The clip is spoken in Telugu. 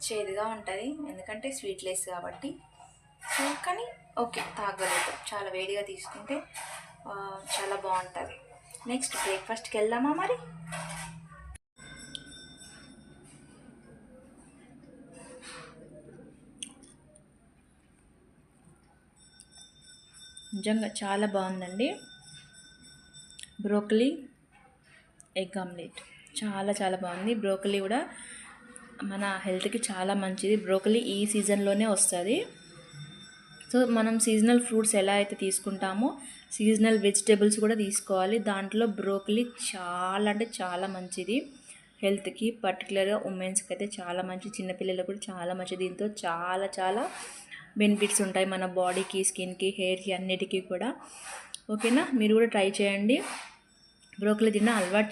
చేదుగా ఉంటుంది ఎందుకంటే స్వీట్లెస్ కాబట్టి. సో కానీ ఓకే, తాగలుగుతాం. చాలా వేడిగా తీసుకుంటే చాలా బాగుంటుంది. నెక్స్ట్ బ్రేక్ఫాస్ట్కి వెళ్దామా మరి? నిజంగా చాలా బాగుందండి. బ్రోకలీ ఎగ్ ఆమ్లెట్ చాలా చాలా బాగుంది. బ్రోకలీ కూడా మన హెల్త్కి చాలా మంచిది. బ్రోకలీ ఈ సీజన్లోనే వస్తుంది. సో మనం సీజనల్ ఫ్రూట్స్ ఎలా అయితే తీసుకుంటామో సీజనల్ వెజిటేబుల్స్ కూడా తీసుకోవాలి. దాంట్లో బ్రోకలీ చాలా అంటే చాలా మంచిది హెల్త్కి. పర్టికులర్గా ఉమెన్స్కి అయితే చాలా మంచి, చిన్నపిల్లలకు కూడా చాలా మంచిది. దీంతో చాలా చాలా బెనిఫిట్స్ ఉంటాయి మన బాడీకి, స్కిన్కి, హెయిర్కి, అన్నిటికీ కూడా. ఓకేనా, మీరు కూడా ట్రై చేయండి. బ్రోకలీ తిన్న అలవాటు